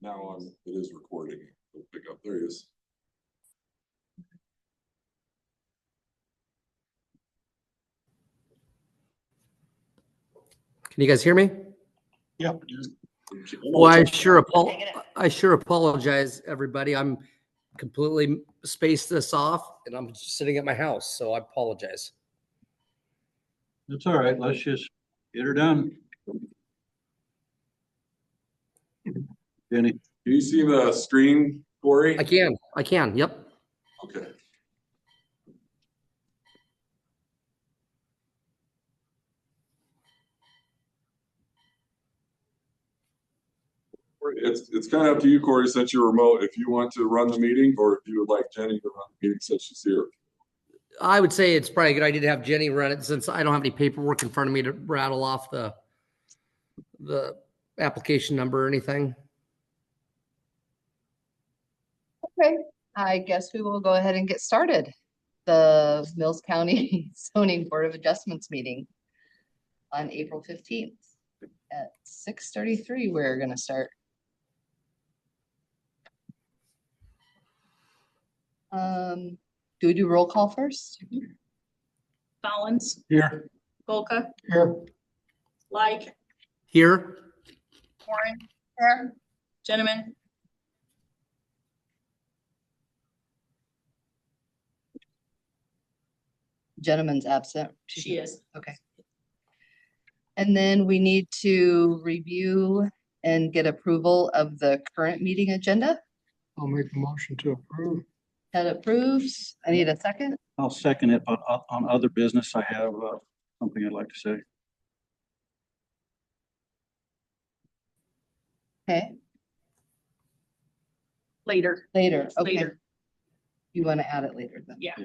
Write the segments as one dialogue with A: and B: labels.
A: Now it is recording. It'll pick up. There he is.
B: Can you guys hear me?
C: Yep.
B: Well, I sure apologize, everybody. I'm completely spaced this off and I'm just sitting at my house, so I apologize.
C: That's all right. Let's just get her done. Jenny.
A: Can you see the screen, Corey?
B: I can, yep.
A: Okay. It's kind of up to you, Corey, since you're remote, if you want to run the meeting or if you would like Jenny to run the meeting since she's here.
B: I would say it's probably a good idea to have Jenny run it since I don't have any paperwork in front of me to rattle off the application number or anything.
D: Okay, I guess we will go ahead and get started. The Mills County Zoning Board of Adjustments meeting on April 15th at 6:33. We're gonna start. Do we do roll call first?
E: Collins,
C: Here.
E: Golka,
C: Here.
E: Like,
B: Here,
E: Warren, here, Gentlemen,
D: Gentleman's absent.
E: she is.
D: Okay. And then we need to review and get approval of the current meeting agenda.
F: I'll make a motion to approve.
D: Ted approves. I need a second.
C: I'll second it, but on other business, I have something I'd like to say.
D: Okay,
E: Later,
D: later. Okay,
E: later,
D: you want to add it later then?
E: yeah.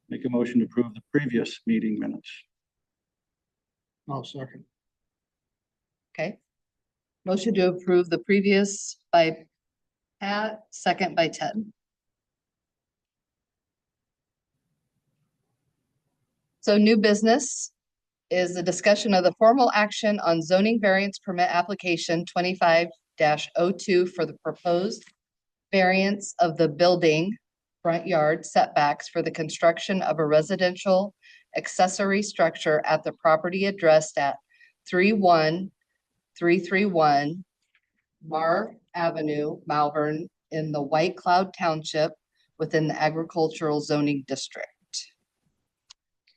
C: Make a motion to approve the previous meeting minutes.
F: I'll second.
D: Okay. Motion to approve the previous by Pat, second by Ted. So new business is the discussion of the formal action on zoning variance permit application 25-02 for the proposed variance of the building front yard setbacks for the construction of a residential accessory structure at the property addressed at 31331 Mar Avenue, Malvern, in the White Cloud Township within the agricultural zoning district.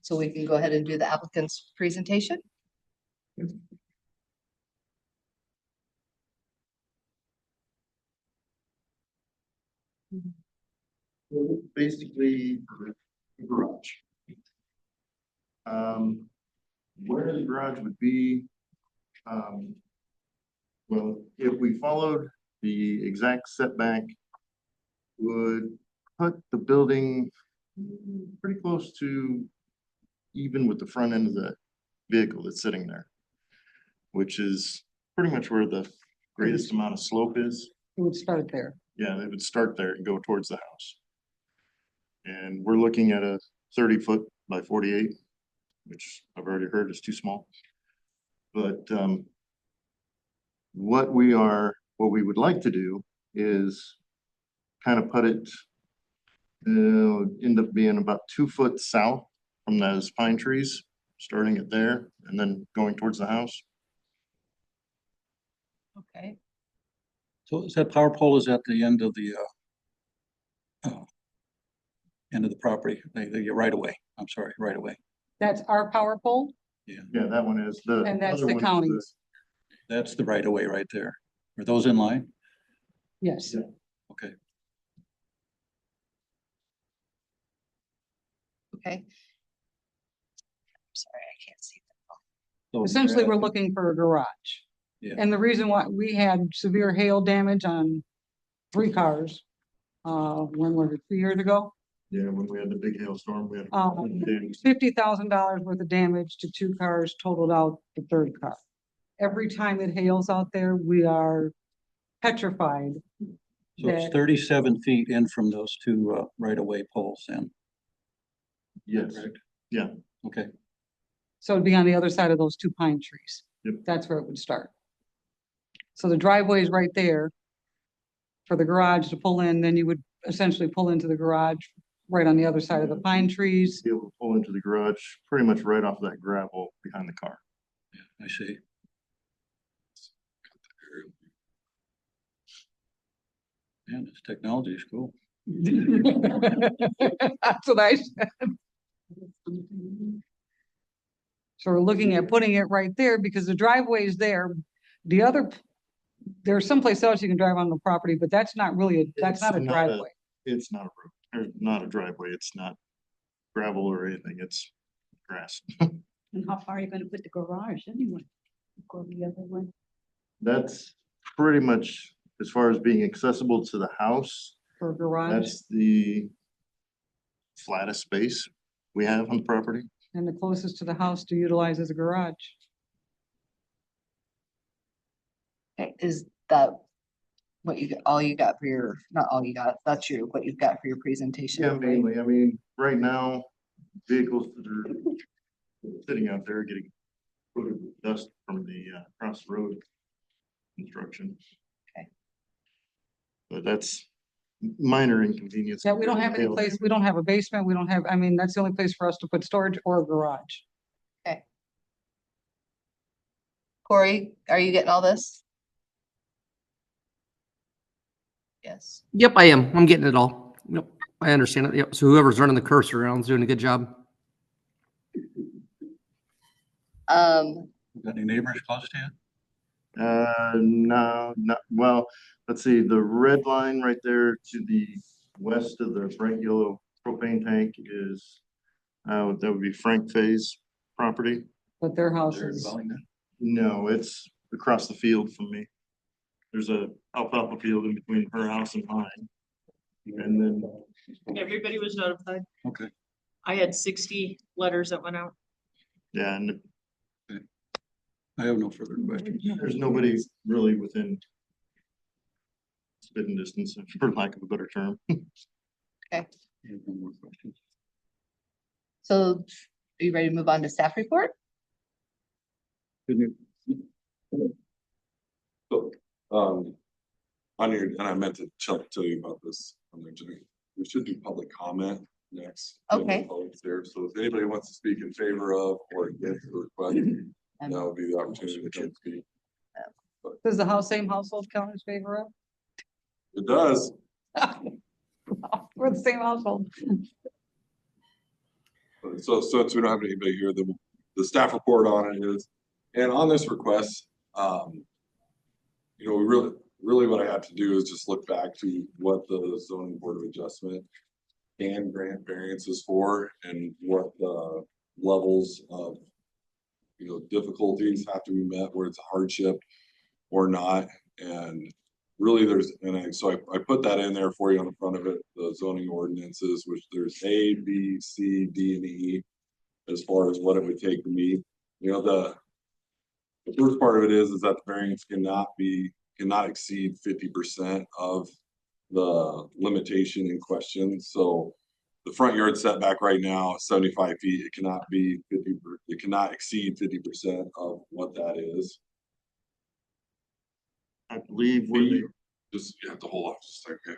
D: So we can go ahead and do the applicant's presentation.
G: Well, basically, a garage. Where the garage would be, well, if we followed the exact setback, would put the building pretty close to even with the front end of the vehicle that's sitting there, which is pretty much where the greatest amount of slope is.
F: It would start there.
G: Yeah, they would start there and go towards the house. And we're looking at a 30-foot by 48, which I've already heard is too small. But what we would like to do is kind of put it, end up being about 2 foot south from those pine trees, starting it there and then going towards the house.
D: Okay.
C: So is that power pole is at the end of the property, the right away. I'm sorry, right away.
F: That's our power pole?
G: Yeah, that one is the.
F: And that's
G: other
F: the
G: one is
F: county's.
C: That's the right away right there. Are those in line?
F: Yes.
G: Yeah.
C: Okay.
D: Okay. Sorry, I can't see that.
C: So
F: Essentially, we're looking for a garage.
C: Yeah.
F: And the reason why we had severe hail damage on 3 cars, when was it, 2 years ago?
G: Yeah, when we had the big hailstorm, we had.
F: $50,000 worth of damage to 2 cars totaled out the 3rd car. Every time it hails out there, we are petrified.
C: So it's 37 feet in from those 2 right away poles then.
G: Yes,
C: Correct?
G: yeah.
F: So it'd be on the other side of those 2 pine trees.
G: Yep.
F: That's where it would start. So the driveway is right there for the garage to pull in, then you would essentially pull into the garage right on the other side of the pine trees.
G: Be able to pull into the garage pretty much right off that gravel behind the car.
C: I see. Man, this technology is cool.
F: That's what I said. So we're looking at putting it right there because the driveway is there. The other, there's someplace else you can drive on the property, but that's not really, that's not a
G: It's not a-
F: driveway.
G: It's not a road, or not a driveway. It's not gravel or anything. It's grass.
E: And how far are you gonna put the garage anyway? Go the other way.
G: That's pretty much as far as being accessible to the house.
F: For a garage,
G: That's the flattest space we have on the property.
F: and the closest to the house to utilize as a garage.
D: Okay, is that what you, all you got for your, not all you got, that's your, what you've got for your presentation?
G: Yeah,
D: right?
G: mainly. I mean, right now, vehicles that are sitting out there getting coated with dust from the across the road construction.
D: Okay.
G: But that's minor inconvenience.
F: Yeah, we don't have any
G: compared to
F: place, we don't have a basement, we don't have, I mean, that's the only place for us to put storage or a garage.
D: Corey, are you getting all this? Yes.
B: Yep, I am. I'm getting it all. Yep, I understand it. Yep. So whoever's running the cursor around is doing a good job.
C: Got any neighbors close to you?
G: No, not, well, let's see, the red line right there to the west of the bright yellow propane tank is, that would be Frank Fay's property.
F: But their house
C: They're
F: is,
C: dwelling there?
G: No, it's across the field from me. There's a alfalfa field in between her house and mine. And then,
E: Everybody was notified.
C: Okay.
E: I had 60 letters that went out.
G: yeah, and
C: I have no further questions.
G: there's nobody really within spitting distance, for lack of a better term.
C: I have no more questions.
D: So are you ready to move on to staff report?
C: Good news.
A: So, on your, and I meant to tell you about this on the agenda. We should do public comment next.
D: Okay.
A: Public's there, so if anybody wants to speak in favor of or against the request, that would be the opportunity to come speak.
F: does the house, same household count as favor of?
A: It does.
F: We're the same household.
A: So since we don't have anybody here, the staff report on it is, and on this request, we really what I have to do is just look back to what the zoning board of adjustment can grant variances for and what the levels of, difficulties have to be met where it's a hardship or not. And really so I put that in there for you on the front of it, the zoning ordinances, which there's A, B, C, D, and E as far as what it would take to meet. The first part of it is that the variance cannot exceed 50% of the limitation in question. So the front yard setback right now is 75 feet. It cannot be 50, it cannot exceed 50% of what that is.
G: I believe where they
A: You have to hold off just a second.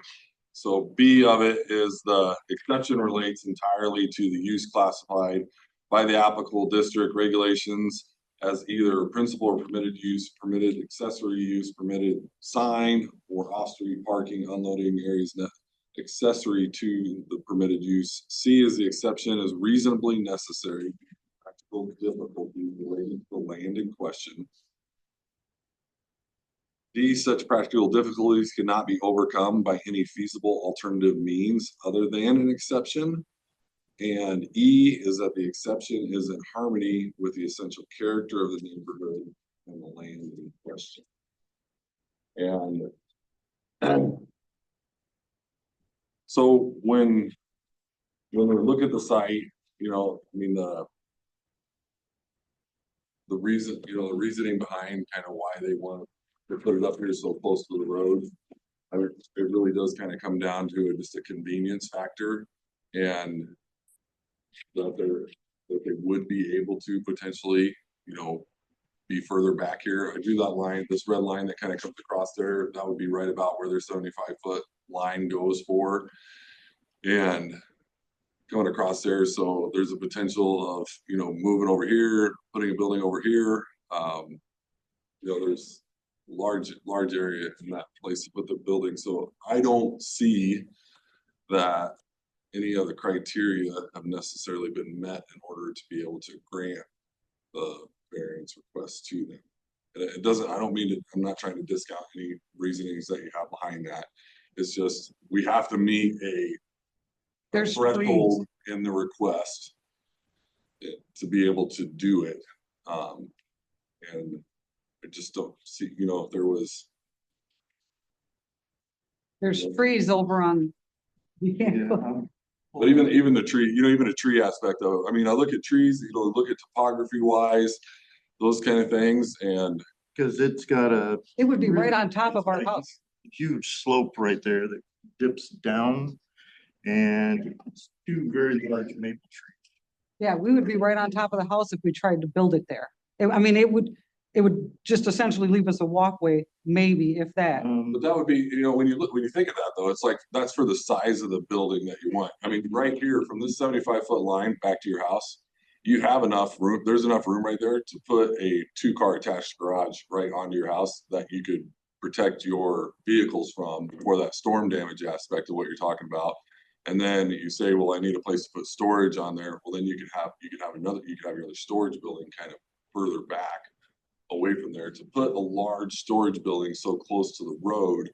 A: So B of it is the exception relates entirely to the use classified by the applicable district regulations as either principal or permitted use, permitted accessory use, permitted sign, or off-street parking, unloading areas accessory to the permitted use. C is the exception is reasonably necessary. Practical difficulty related to the land in question. D, such practical difficulties cannot be overcome by any feasible alternative means other than an exception. And E is that the exception is in harmony with the essential character of the neighborhood and the land in question. And so when we look at the site, the reasoning behind kind of why they want to put it up here so close to the road, it really does kind of come down to just a convenience factor, and that they would be able to potentially, be further back here. I drew that line, this red line that kind of comes across there, that would be right about where their 75-foot line goes for. And going across there, so there's a potential of, you know, moving over here, putting a building over here. You know, there's large area in that place to put the building, so I don't see that any of the criteria have necessarily been met in order to be able to grant the variance request to them. And it doesn't, I don't mean to, I'm not trying to discount any reasonings that you have behind that. It's just, we have to meet a
F: There's
A: threshold in the request to be able to do it. And I just don't see, you know, if there was,
F: There's trees over on. You can't go.
A: but even the tree, you know, even a tree aspect of it. I mean, I look at trees, you know, look at topography wise, those kind of things, and
G: Cause it's got a
F: It would be right on top of our house.
G: huge slope right there that dips down. And it's two very large maple trees.
F: Yeah, we would be right on top of the house if we tried to build it there. I mean, it would just essentially leave us a walkway, maybe if that.
A: but that would be, you know, when you think of that though, it's like, that's for the size of the building that you want. I mean, right here from this 75-foot line back to your house, you have enough room, there's enough room right there to put a 2-car attached garage right onto your house that you could protect your vehicles from for that storm damage aspect of what you're talking about. And then you say, well, I need a place to put storage on there. Well, then you could have your other storage building kind of further back away from there. To put a large storage building so close to the road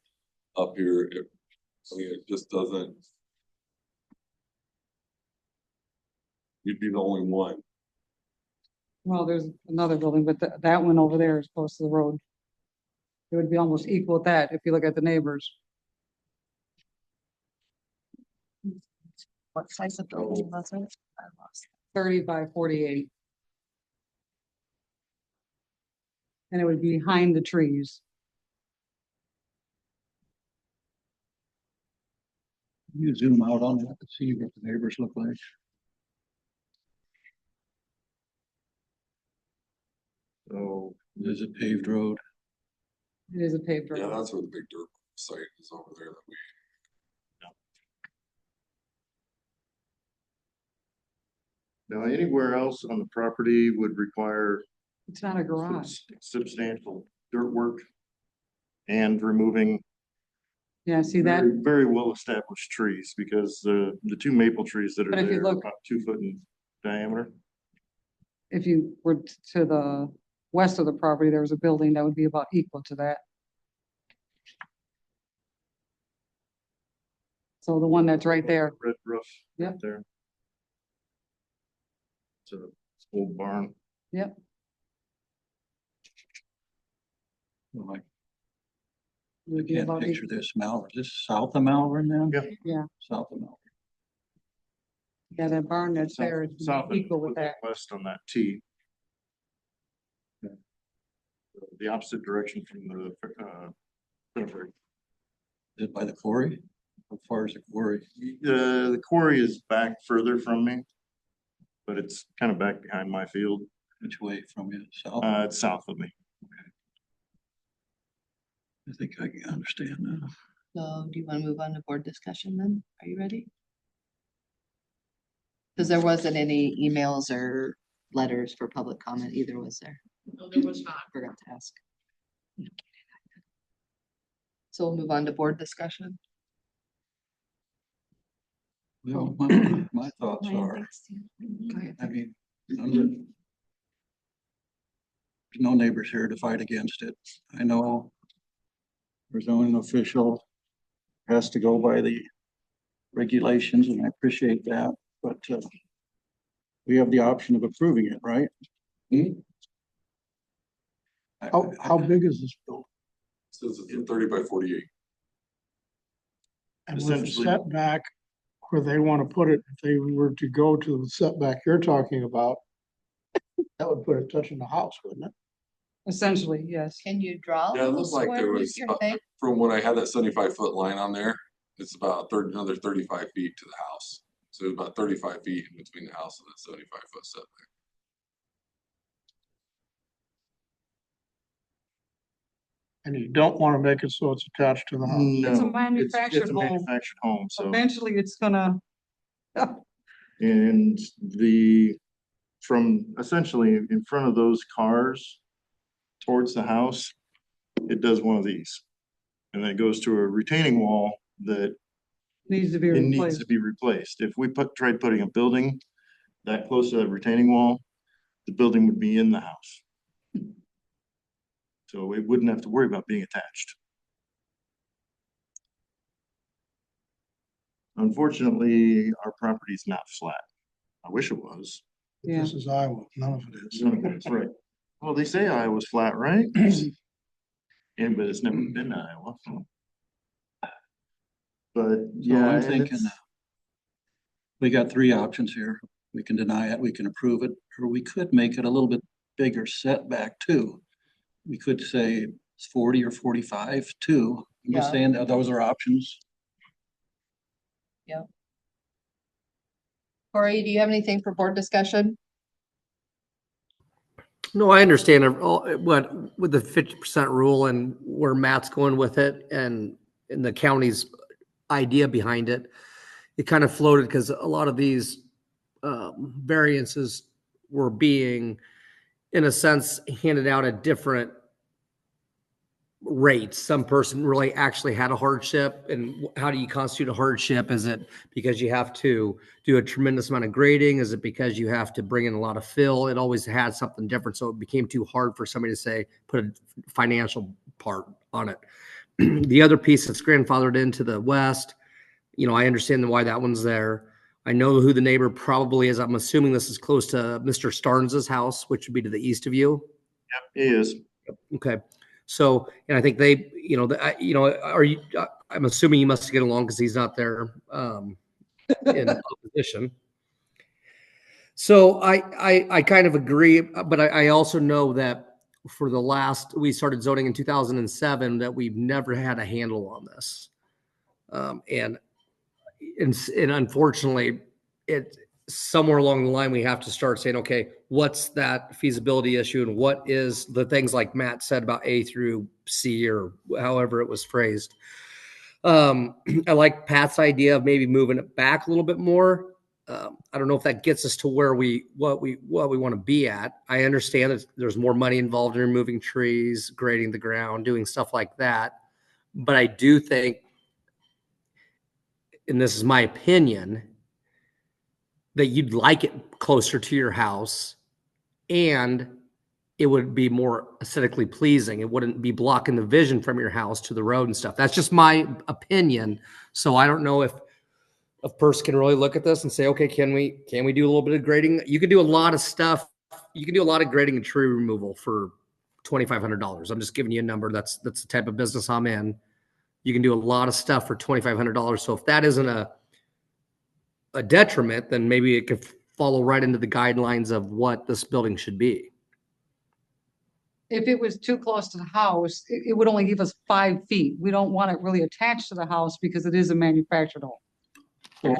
A: up here, I mean, it just doesn't. You'd be the only one.
F: Well, there's another building, but that one over there is close to the road. It would be almost equal with that if you look at the neighbors.
D: What size of building was it? I lost.
F: 30 by 48. And it would be behind the trees.
C: You zoom out on that to see what the neighbors look like.
G: So
C: There's a paved road.
F: It is a paved
A: Yeah,
F: road.
A: that's where the big dirt site is over there that we.
G: now anywhere else on the property would require
F: It's not a garage.
G: substantial dirt work and removing
F: Yeah, see that?
G: very, very well-established trees, because the two maple trees that are
F: But if you
G: there are
F: look-
G: about 2 foot in diameter.
F: If you were to the west of the property, there was a building that would be about equal to that. So the one that's right there,
G: Red roof.
F: Yep.
G: Right there. It's a old barn.
C: Like, I
F: would be
C: can't
F: about
C: picture
F: equal.
C: this Malvern. Is this south of Malvern then?
G: Yeah.
F: Yeah.
C: South of Malvern.
F: Yeah, that barn that's there is
G: South and
F: equal with that.
G: west on that T. The opposite direction from the, cemetery.
C: Is it by the quarry? How far is the quarry?
G: The quarry is back further from me, but it's kind of back behind my field.
C: Which way from you? South?
G: It's south of me.
C: I think I can understand now.
D: So do you want to move on to board discussion then? Are you ready? Because there wasn't any emails or letters for public comment either, was there?
H: No, there was not.
D: Forgot to ask. So we'll move on to board discussion.
C: Well, my thoughts are, I mean, there's no neighbors here to fight against it. I know our zoning official has to go by the regulations, and I appreciate that, but we have the option of approving it, right? How big is this building?
A: Says it's 30 by 48.
I: And with the
G: Essentially-
I: setback where they want to put it, if they were to go to the setback you're talking about, that would put it touching the house, wouldn't it?
F: Essentially, yes.
D: Can you draw?
A: Yeah, it
D: a little
A: looks like there
D: square with
A: was,
D: your thing?
A: from when I had that 75-foot line on there, it's about another 35 feet to the house. So about 35 feet in between the house and that 75-foot setback.
I: And you don't want to make it so it's attached to the house.
G: No,
F: It's a
G: it's
F: manufactured
G: a
F: home.
G: manufactured home, so.
F: Eventually, it's gonna,
G: And from essentially in front of those cars towards the house, it does one of these. And then it goes to a retaining wall that
F: needs to be
G: it needs
F: replaced.
G: to be replaced. If we tried putting a building that close to that retaining wall, the building would be in the house. So we wouldn't have to worry about being attached. Unfortunately, our property's not flat. I wish it was.
F: Yeah.
I: This is Iowa, none of it is.
G: That's right. Well, they say Iowa's flat, right? And but it's never been Iowa. But
C: So
G: yeah,
C: I'm
G: and
C: thinking,
G: it's-
C: we got three options here. We can deny it, we can approve it, or we could make it a little bit bigger setback too. We could say it's 40 or 45 too. I'm just
D: Yeah.
C: saying that those are options.
D: Corey, do you have anything for board discussion?
B: No, I understand what with the 50% rule and where Matt's going with it and the county's idea behind it. It kind of floated because a lot of these variances were being, in a sense, handed out at different rates. Some person really actually had a hardship, and how do you constitute a hardship? Is it because you have to do a tremendous amount of grading? Is it because you have to bring in a lot of fill? It always had something different, so it became too hard for somebody to say put a financial part on it. The other piece that's grandfathered into the west, I understand why that one's there. I know who the neighbor probably is. I'm assuming this is close to Mr. Starnes's house, which would be to the east of you.
G: It is.
B: Okay. So, and I think they, are you, I'm assuming you must get along because he's not there in opposition. So I kind of agree, but I also know that for we started zoning in 2007, that we've never had a handle on this. And unfortunately, somewhere along the line, we have to start saying, okay, what's that feasibility issue? And what is the things like Matt said about A through C, or however it was phrased. I like Pat's idea of maybe moving it back a little bit more. I don't know if that gets us to where what we want to be at. I understand that there's more money involved in removing trees, grading the ground, doing stuff like that. But I do think, and this is my opinion, that you'd like it closer to your house and it would be more aesthetically pleasing. It wouldn't be blocking the vision from your house to the road and stuff. That's just my opinion. So I don't know if a person can really look at this and say, okay, can we do a little bit of grading? You can do a lot of stuff. You can do a lot of grading and tree removal for $2,500. I'm just giving you a number. That's the type of business I'm in. You can do a lot of stuff for $2,500. So if that isn't a detriment, then maybe it could follow right into the guidelines of what this building should be.
F: if it was too close to the house, it would only give us 5 feet. We don't want it really attached to the house because it is a manufactured home.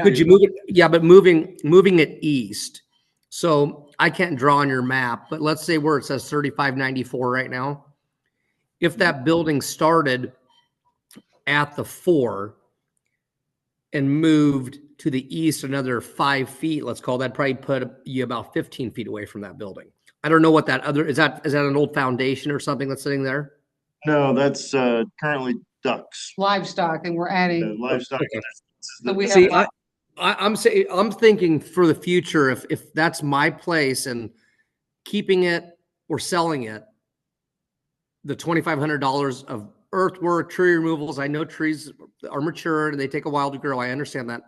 B: Could you move it? Yeah, but moving it east. So I can't draw on your map, but let's say where it says 3594 right now. If that building started at the 4 and moved to the east another 5 feet, let's call that, probably put you about 15 feet away from that building. I don't know what that other is. That an old foundation or something that's sitting there?
G: No, that's currently ducks.
F: Livestock, and we're adding,
G: Livestock.
B: Okay.
F: so we
B: See,
F: have,
B: I'm saying, I'm thinking for the future, if that's my place and keeping it or selling it, the $2,500 of earthwork, tree removals. I know trees are mature and they take a while to grow. I understand that.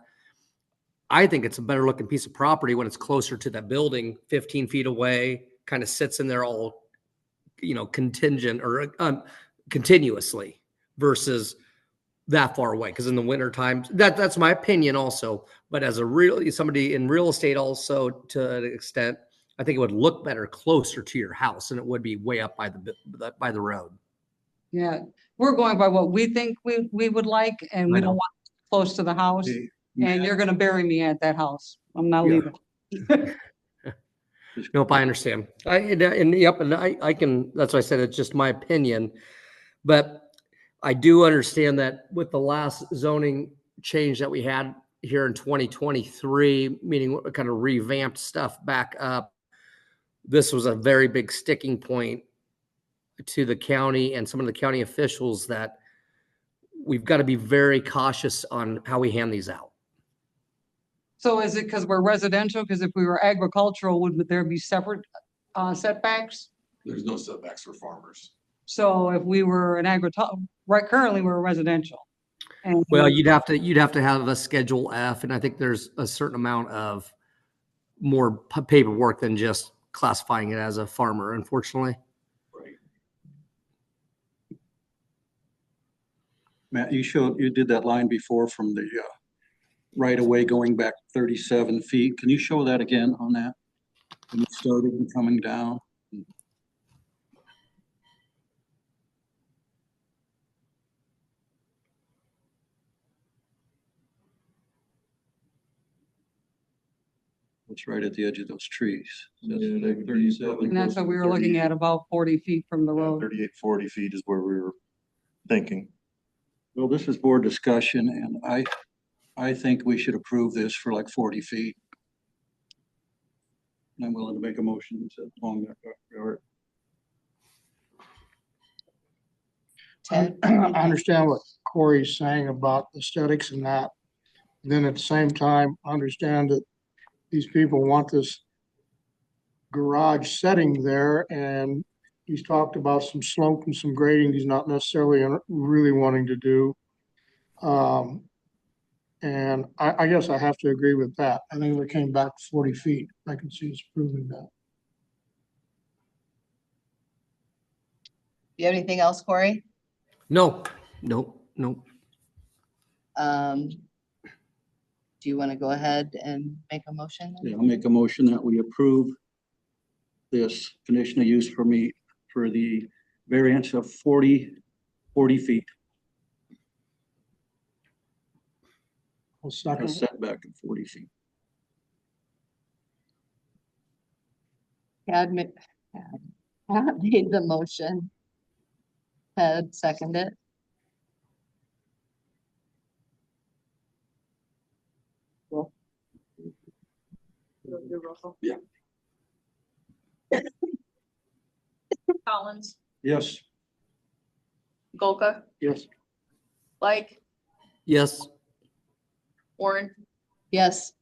B: I think it's a better looking piece of property when it's closer to that building, 15 feet away, kind of sits in there all, contingent or continuously versus that far away. Because in the winter times, that's my opinion also. But as somebody in real estate also, to an extent, I think it would look better closer to your house than it would be way up by the road.
F: yeah, we're going by what we think we would like, and we
B: I
F: don't
B: know.
F: want it close to the house.
C: Hey,
F: And you're gonna bury me at that house. I'm not
B: Yeah.
F: leaving.
B: Nope, I understand. I can, that's why I said it's just my opinion. But I do understand that with the last zoning change that we had here in 2023, meaning what kind of revamped stuff back up, this was a very big sticking point to the county and some of the county officials that we've got to be very cautious on how we hand these out.
F: So is it because we're residential? Because if we were agricultural, would there be separate setbacks?
A: There's no setbacks for farmers.
F: So if we were an right, currently we're residential. And
B: Well, you'd have to have a Schedule F, and I think there's a certain amount of more paperwork than just classifying it as a farmer, unfortunately.
A: Right.
C: Matt, you did that line before from the right of way going back 37 feet. Can you show that again on that? When it started and coming down? It's right at the edge of those trees. That's
G: Yeah,
C: like 37.
F: And that's what we were looking at, about 40 feet from the road.
G: 38, 40 feet is where we were thinking.
C: Well, this is board discussion, and I think we should approve this for like 40 feet. And I'm willing to make a motion to along that yard.
D: Ted?
I: I understand what Corey's saying about aesthetics and that. Then at the same time, understand that these people want this garage setting there, and he's talked about some slope and some grading he's not necessarily really wanting to do. And I guess I have to agree with that. I think if it came back 40 feet, I can see us proving that.
D: You have anything else, Corey?
B: No.
D: Do you want to go ahead and make a motion?
C: Yeah, I'll make a motion that we approve this conditional use permit for the variance of 40 feet,
I: I'll
C: a
I: second it.
C: setback of 40 feet.
D: Chad made the motion. Ted seconded it.
A: Yeah.
E: Collins,
C: Yes.
E: Golka,
C: Yes.
E: Like,
B: Yes.
E: Warren,
D: Yes,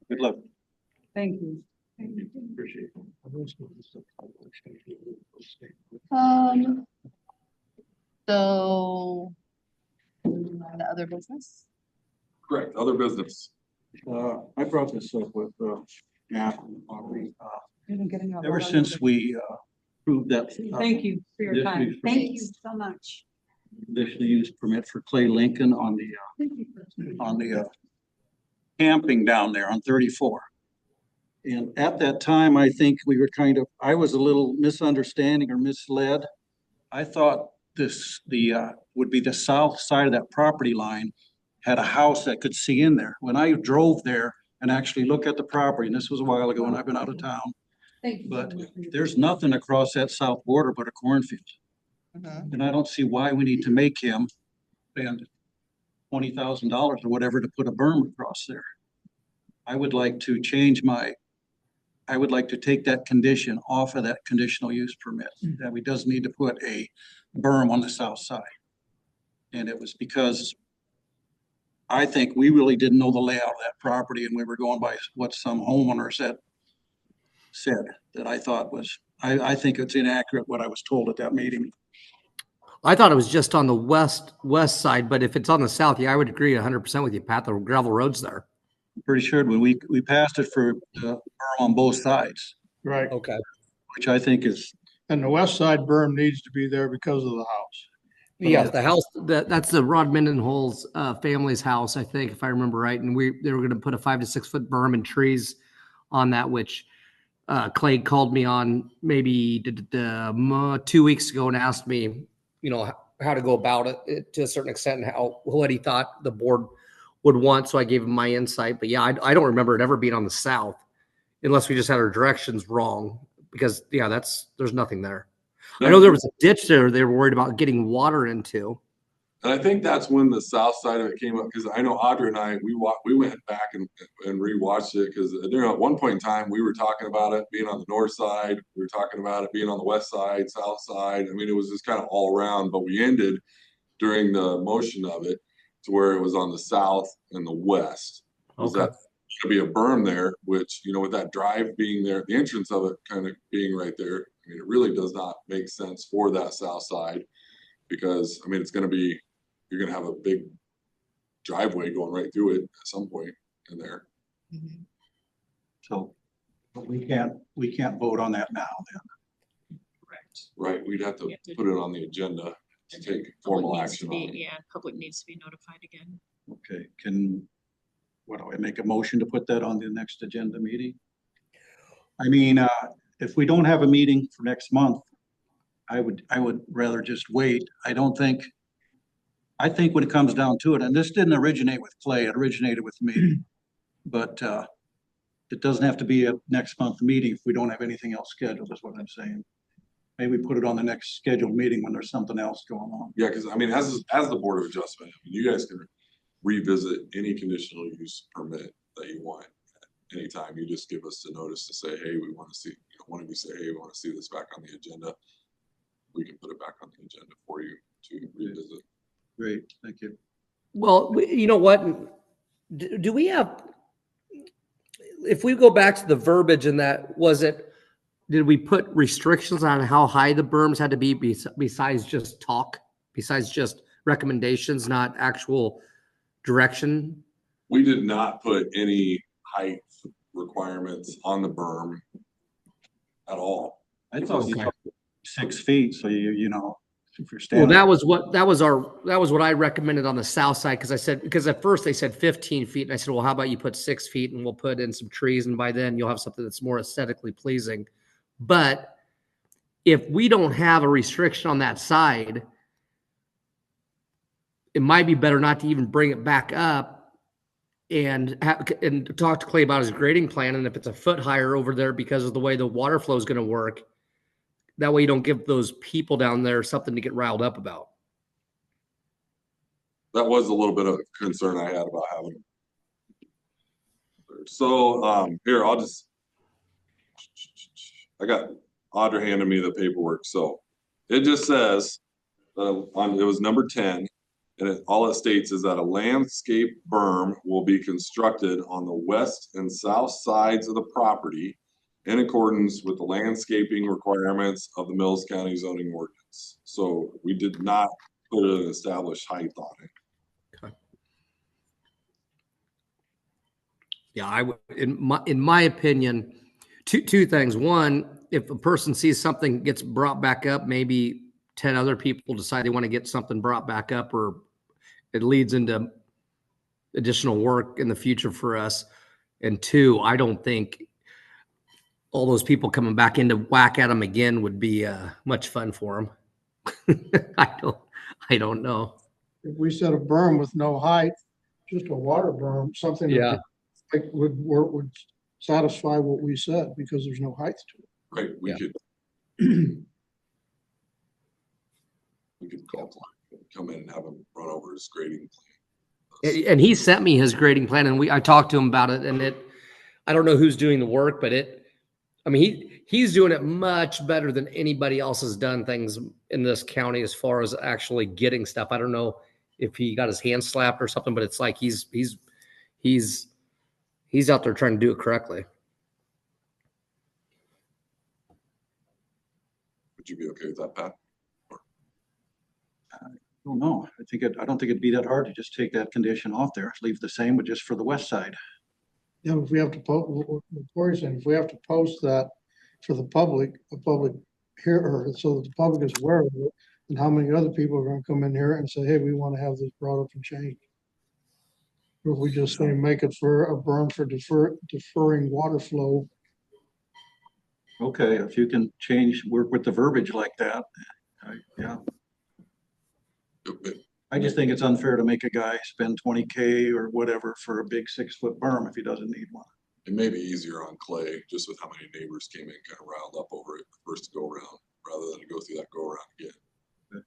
C: Good luck.
F: Thank you.
C: Appreciate it.
D: so moving on to other business.
A: Correct, other business.
C: I brought this up with, yeah,
F: You're getting up.
C: ever since we approved that.
F: Thank you for your time.
C: Conditional
E: thank you so much.
C: use permit for Clay Lincoln on the camping down there on 34. And at that time, I think we were I was a little misunderstanding or misled. I thought would be the south side of that property line had a house that could see in there. When I drove there and actually looked at the property, and this was a while ago and I've been out of town,
F: Thank you.
C: but there's nothing across that south border but a cornfield.
D: Mhm.
C: And I don't see why we need to make him spend $20,000 or whatever to put a berm across there. I would like to take that condition off of that conditional use permit, that we doesn't need to put a berm on the south side. And it was because I think we really didn't know the layout of that property, and we were going by what some homeowners had said that I thought was, I think it's inaccurate what I was told at that meeting.
B: I thought it was just on the west side, but if it's on the south, yeah, I would agree 100% with you, Pat. The gravel road's there.
C: I'm pretty sure when we passed it for berm on both sides,
I: Right.
B: Okay.
C: which I think is,
I: And the west side berm needs to be there because of the house.
B: Yes, the house that's the Rod Mendenhall's family's house, I think, if I remember right. And they were going to put a 5 to 6 foot berm and trees on that, which Clay called me on maybe 2 weeks ago and asked me, how to go about it to a certain extent and what he thought the board would want. So I gave him my insight. But yeah, I don't remember it ever being on the south unless we just had our directions wrong. because yeah, there's nothing there. I know there was a ditch there they were worried about getting water into.
A: And I think that's when the south side of it came up, because I know Audra and I, we went back and rewatched it, because at one point in time, we were talking about it being on the north side, we were talking about it being on the west side, south side. I mean, it was just kind of all around, but we ended during the motion of it to where it was on the south and the west. Was
B: Okay.
A: that to be a berm there, which, with that drive being there, the entrance of it kind of being right there, I mean, it really does not make sense for that south side, because, I mean, you're gonna have a big driveway going right through it at some point in there.
D: Mhm.
C: So, but we can't vote on that now then.
A: Right, we'd have to
H: Yeah, to-
A: put it on the agenda to
H: And then
A: take
H: public
A: formal
H: needs to
A: action
H: be-
A: on it.
H: Yeah, public needs to be notified again.
C: Okay, what do I make a motion to put that on the next agenda meeting? I mean, if we don't have a meeting for next month, I would rather just wait. I think when it comes down to it, and this didn't originate with Clay, it originated with me. But, it doesn't have to be a next month meeting if we don't have anything else scheduled, is what I'm saying. Maybe put it on the next scheduled meeting when there's something else going on.
A: Yeah, because I mean, as the Board of Adjustment, I mean, you guys can revisit any conditional use permit that you want. Anytime, you just give us the notice to say, hey, we want to see, one of you say, hey, we want to see this back on the agenda. We can put it back on the agenda for you to revisit.
C: Great, thank you.
B: Well, you know what? Do we have, if we go back to the verbiage in that, did we put restrictions on how high the berms had to be besides just talk, besides just recommendations, not actual direction?
A: We did not put any height requirements on the berm at all.
C: I thought you said 6 feet, so if you're
B: Well,
C: standing.
B: that was what I recommended on the south side, because at first they said 15 feet, and I said, well, how about you put 6 feet and we'll put in some trees, and by then you'll have something that's more aesthetically pleasing. But if we don't have a restriction on that side, it might be better not to even bring it back up and talk to Clay about his grading plan. And if it's a foot higher over there because of the way the water flow is going to work, that way you don't give those people down there something to get riled up about.
A: That was a little bit of concern I had about having. So, here, I got Audra handed me the paperwork, so it just says, it was number 10, and all it states is that a landscape berm will be constructed on the west and south sides of the property in accordance with the landscaping requirements of the Mills County zoning ordinance. So we did not put an established height on it.
B: Yeah, I would, in my opinion, two things. One, if a person sees something gets brought back up, maybe 10 other people decide they want to get something brought back up, or it leads into additional work in the future for us. And two, I don't think all those people coming back in to whack at them again would be much fun for them. I don't know.
I: If we set a berm with no height, just a water berm, something
B: Yeah.
I: that would satisfy what we said, because there's no height to it.
A: Right, we
B: Yeah.
A: could. We could come in and have him run over his grading plan.
B: And he sent me his grading plan, and I talked to him about it, and I don't know who's doing the work, but he's doing it much better than anybody else has done things in this county as far as actually getting stuff. I don't know if he got his hand slapped or something, but it's like he's out there trying to do it correctly.
A: Would you be okay with that, Pat?
C: I don't know. I don't think it'd be that hard to just take that condition off there, leave the same, but just for the west side.
I: Yeah, if we have to if we have to post that for the public here, or so that the public is aware of it, and how many other people are gonna come in here and say, hey, we want to have this brought up and changed. Or if we just say, make it for a berm for deferring water flow.
C: Okay, if you can work with the verbiage like that, yeah. I just think it's unfair to make a guy spend 20K or whatever for a big 6-foot berm if he doesn't need one.
A: It may be easier on clay, just with how many neighbors came in kind of riled up over it first go around, rather than go through that go around again.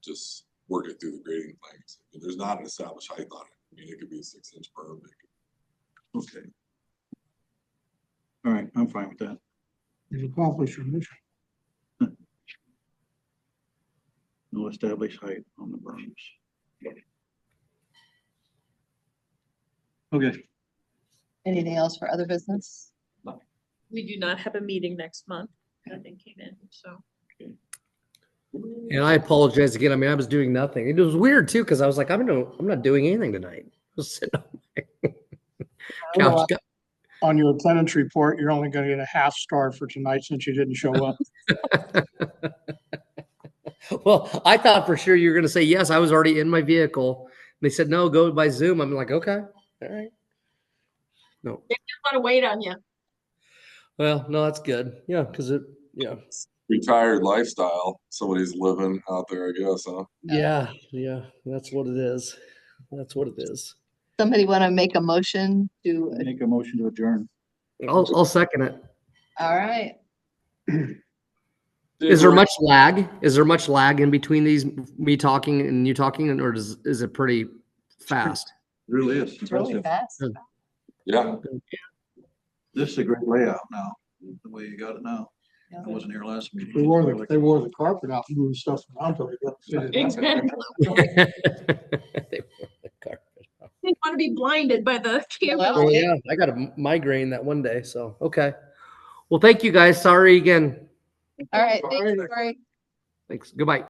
A: Just work it through the grading plans. There's not an established height on it. I mean, it could be a 6-inch berm.
C: Okay. All right, I'm fine with that.
I: You accomplish your mission.
C: No established height on the berms. Okay,
D: Anything else for other business?
H: We do not have a meeting next month. Nothing came in, so.
B: And I apologize again. I mean, I was doing nothing. It was weird too, because I was like, I'm not doing anything tonight. I was sitting on my couch.
I: On your attendance report, you're only gonna get a half star for tonight since you didn't show up.
B: Well, I thought for sure you were going to say yes. I was already in my vehicle. They said no, go by Zoom. I'm like, okay, all right. No,
H: Want to wait on you.
B: well, no, that's good. Yeah, because
A: Retired lifestyle, somebody's living out there, I guess, huh?
B: yeah, that's what it is. That's what it is.
D: Somebody want to make a motion to,
C: make a motion to adjourn.
B: I'll second it.
D: all right.
B: Is there much lag? Is there much lag in between these, me talking and you talking, or is it pretty fast?
C: It really is.
D: It's really fast.
A: Yeah,
C: This is a great layout now, the way you got it now.
D: Yeah.
C: I wasn't here last meeting.
I: They wore the carpet out and moved stuff around till they got it fitted.
H: Exactly.
B: They wore the carpet off.
H: Didn't want to be blinded by the camera.
D: Well,
B: Oh yeah, I got a migraine that one day. So okay. Well, thank you guys. Sorry again.
D: All right, thanks, Cory.
B: Thanks. Goodbye.